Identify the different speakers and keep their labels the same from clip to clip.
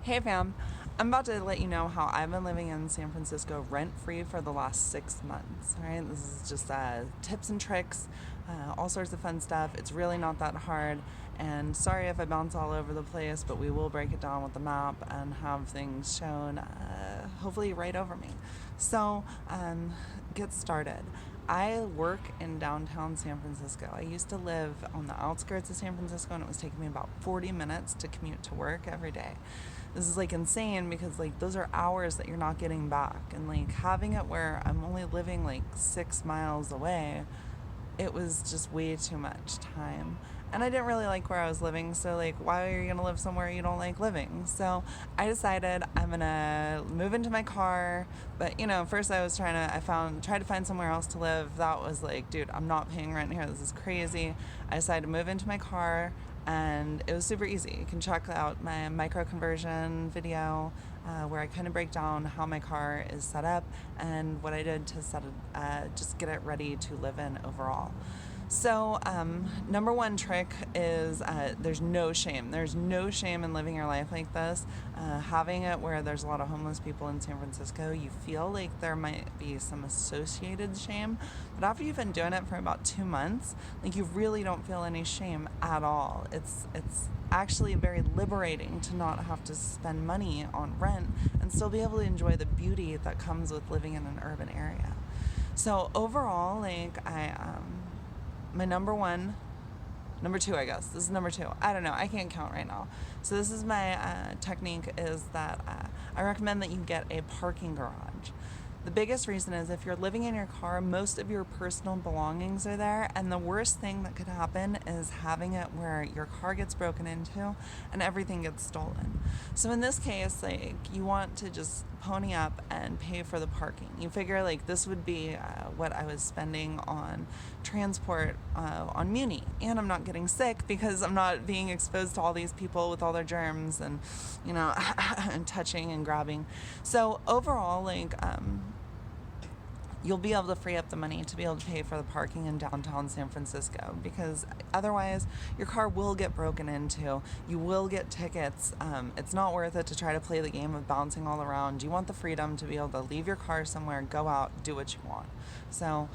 Speaker 1: Hey fam, I'm about to let you know how I've been living in San Francisco rent-free for the last 6 months. All right, this is just tips and tricks, all sorts of fun stuff. It's really not that hard, and sorry if I bounce all over the place, but we will break it down with the map and have things shown, hopefully right over me. So, get started. I work in downtown San Francisco. I used to live on the outskirts of San Francisco, and it was taking me about 40 minutes to commute to work every day. This is like insane because like those are hours that you're not getting back, and like having it where I'm only living like 6 miles away, it was just way too much time. And I didn't really like where I was living, so like, why are you gonna live somewhere you don't like living? So I decided I'm gonna move into my car. But first tried to find somewhere else to live. That was like, dude, I'm not paying rent here. This is crazy. I decided to move into my car, and it was super easy. You can check out my micro conversion video where I kind of break down how my car is set up and what I did to just get it ready to live in overall. So, number one trick is there's no shame. There's no shame in living your life like this. Having it where there's a lot of homeless people in San Francisco, you feel like there might be some associated shame. But after you've been doing it for about 2 months, like you really don't feel any shame at all. It's actually very liberating to not have to spend money on rent and still be able to enjoy the beauty that comes with living in an urban area. So overall, like my number two, I guess. This is number two. I don't know. I can't count right now. So this is my technique is that I recommend that you get a parking garage. The biggest reason is if you're living in your car, most of your personal belongings are there, and the worst thing that could happen is having it where your car gets broken into and everything gets stolen. So in this case, like you want to just pony up and pay for the parking. You figure like this would be what I was spending on transport on Muni, and I'm not getting sick because I'm not being exposed to all these people with all their germs and and touching and grabbing. So overall, like you'll be able to free up the money to be able to pay for the parking in downtown San Francisco, because otherwise your car will get broken into. You will get tickets. It's not worth it to try to play the game of bouncing all around. You want the freedom to be able to leave your car somewhere, go out, do what you want. So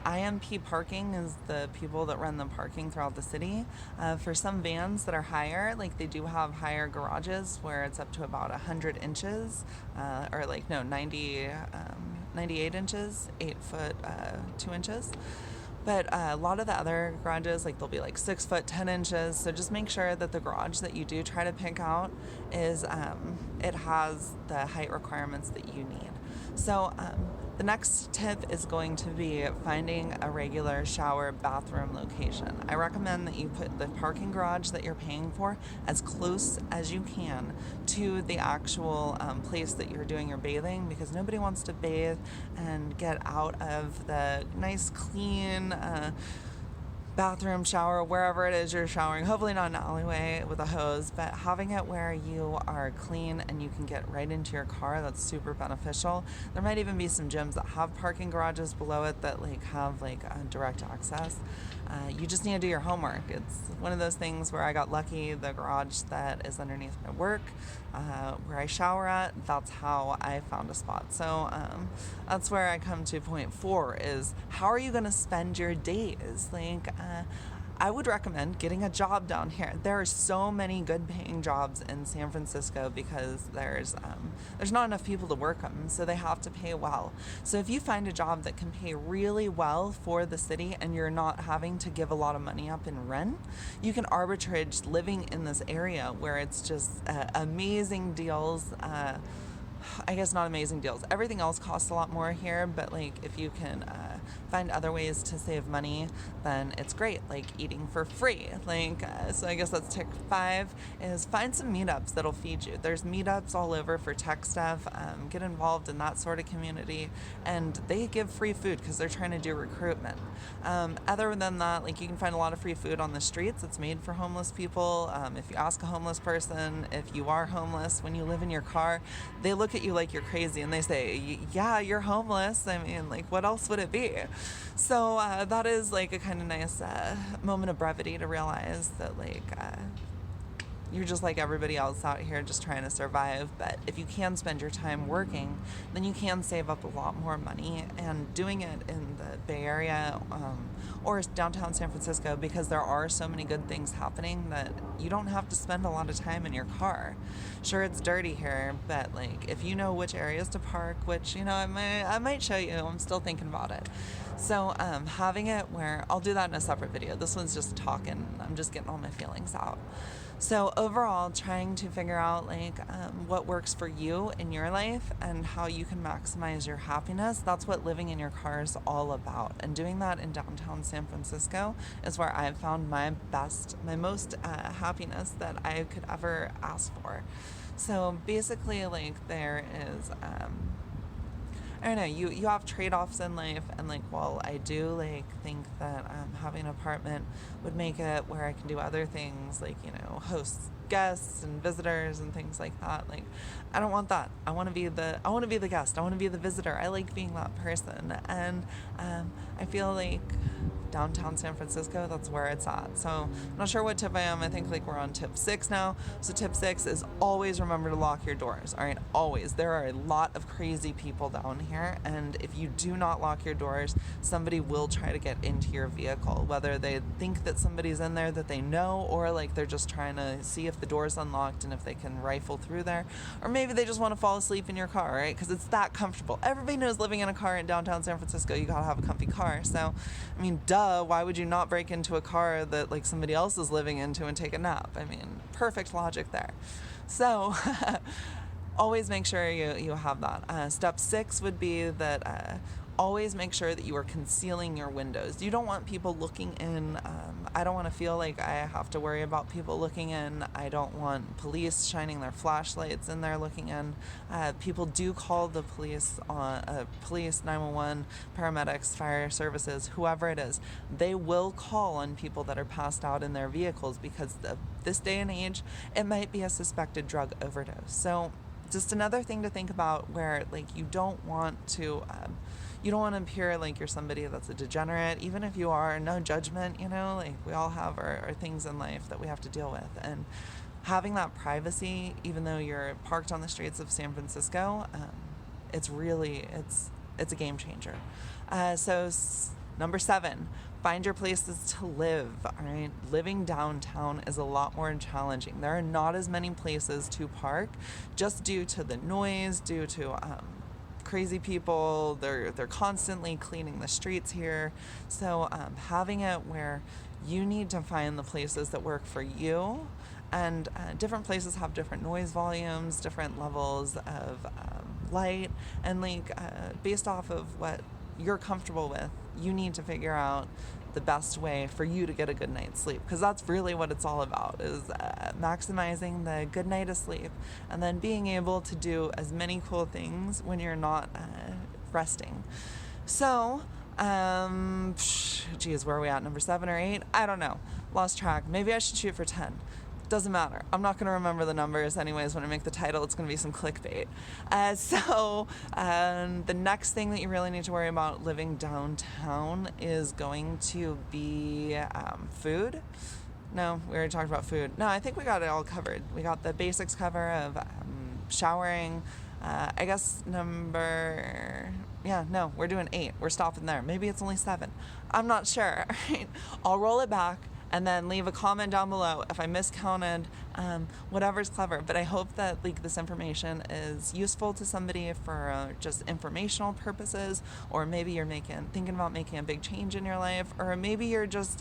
Speaker 1: IMP Parking is the people that run the parking throughout the city. For some vans that are higher, like they do have higher garages where it's up to about 100 inches, 98 inches, 8 foot, 2 inches. But a lot of the other garages, like they'll be like 6 foot, 10 inches. So just make sure that the garage that you do try to pick out is, it has the height requirements that you need. So the next tip is going to be finding a regular shower bathroom location. I recommend that you put the parking garage that you're paying for as close as you can to the actual place that you're doing your bathing, because nobody wants to bathe and get out of the nice, clean bathroom, shower, wherever it is you're showering. Hopefully not an alleyway with a hose, but having it where you are clean and you can get right into your car, that's super beneficial. There might even be some gyms that have parking garages below it that like have like direct access. You just need to do your homework. It's one of those things where I got lucky. The garage that is underneath my work, where I shower at, that's how I found a spot. So that's where I come to point 4 is how are you going to spend your days? Like I would recommend getting a job down here. There are so many good paying jobs in San Francisco because there's not enough people to work them, so they have to pay well. So if you find a job that can pay really well for the city and you're not having to give a lot of money up in rent, you can arbitrage living in this area where it's just amazing deals. I guess not amazing deals. Everything else costs a lot more here, but like if you can find other ways to save money, then it's great. Like eating for free. So I guess that's tick 5 is find some meetups that'll feed you. There's meetups all over for tech stuff. Get involved in that sort of community, and they give free food because they're trying to do recruitment. Other than that, like you can find a lot of free food on the streets. It's made for homeless people. If you ask a homeless person if you are homeless when you live in your car, they look at you like you're crazy and they say, yeah, you're homeless. I mean, like, what else would it be? So that is like a kind of nice moment of brevity to realize that like you're just like everybody else out here just trying to survive. But if you can spend your time working, then you can save up a lot more money. And doing it in the Bay Area or downtown San Francisco, because there are so many good things happening that you don't have to spend a lot of time in your car. Sure, it's dirty here, but like if you know which areas to park, which I might show you. I'm still thinking about it. So having it where I'll do that in a separate video. This one's just talking. I'm just getting all my feelings out. So overall, trying to figure out what works for you in your life and how you can maximize your happiness. That's what living in your car is all about. And doing that in downtown San Francisco is where I've found my most happiness that I could ever ask for. So basically, there is I don't know, you have trade-offs in life, and while I do think that having an apartment would make it where I can do other things host guests and visitors and things like that. I don't want that. I want to be the guest. I want to be the visitor. I like being that person, and I feel like downtown San Francisco, that's where it's at. So I'm not sure what tip I am. I think we're on tip 6 now. So tip 6 is always remember to lock your doors. All right, always. There are a lot of crazy people down here, and if you do not lock your doors, somebody will try to get into your vehicle, whether they think that somebody's in there that they know, or they're just trying to see if the door's unlocked and if they can rifle through there, or maybe they just want to fall asleep in your car, right? Because it's that comfortable. Everybody knows living in a car in downtown San Francisco, you gotta have a comfy car. So I mean, why would you not break into a car that somebody else is living into and take a nap? I mean, perfect logic there. So always make sure you have that. Step 6 would be that always make sure that you are concealing your windows. You don't want people looking in. I don't want to feel like I have to worry about people looking in. I don't want police shining their flashlights in there looking in. People do call the police, police, 911, paramedics, fire services, whoever it is. They will call on people that are passed out in their vehicles because this day and age, it might be a suspected drug overdose. So just another thing to think about where you don't want to appear like you're somebody that's a degenerate, even if you are. No judgment, we all have our things in life that we have to deal with. And having that privacy, even though you're parked on the streets of San Francisco, it's a game changer. Number 7, find your places to live. All right, living downtown is a lot more challenging. There are not as many places to park, just due to the noise, due to crazy people. They're constantly cleaning the streets here. So having it where you need to find the places that work for you, and different places have different noise volumes, different levels of light, and based off of what you're comfortable with, you need to figure out the best way for you to get a good night's sleep, because that's really what it's all about, is maximizing the good night of sleep and then being able to do as many cool things when you're not resting. So geez, where are we at? Number 7 or 8? I don't know, lost track. Maybe I should shoot for 10. Doesn't matter. I'm not going to remember the numbers anyways. When I make the title, it's going to be some clickbait. The next thing that you really need to worry about living downtown is going to be food. No, we already talked about food. No, I think we got it all covered. We got the basics cover of showering. I guess we're doing 8. We're stopping there. Maybe it's only 7. I'm not sure. All right. I'll roll it back and then leave a comment down below if I miscounted, whatever's clever. But I hope that this information is useful to somebody for just informational purposes, or maybe you're thinking about making a big change in your life, or maybe you're just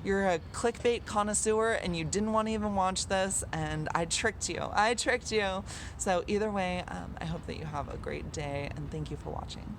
Speaker 1: you're a clickbait connoisseur and you didn't want to even watch this, and I tricked you. So either way, I hope that you have a great day, and thank you for watching.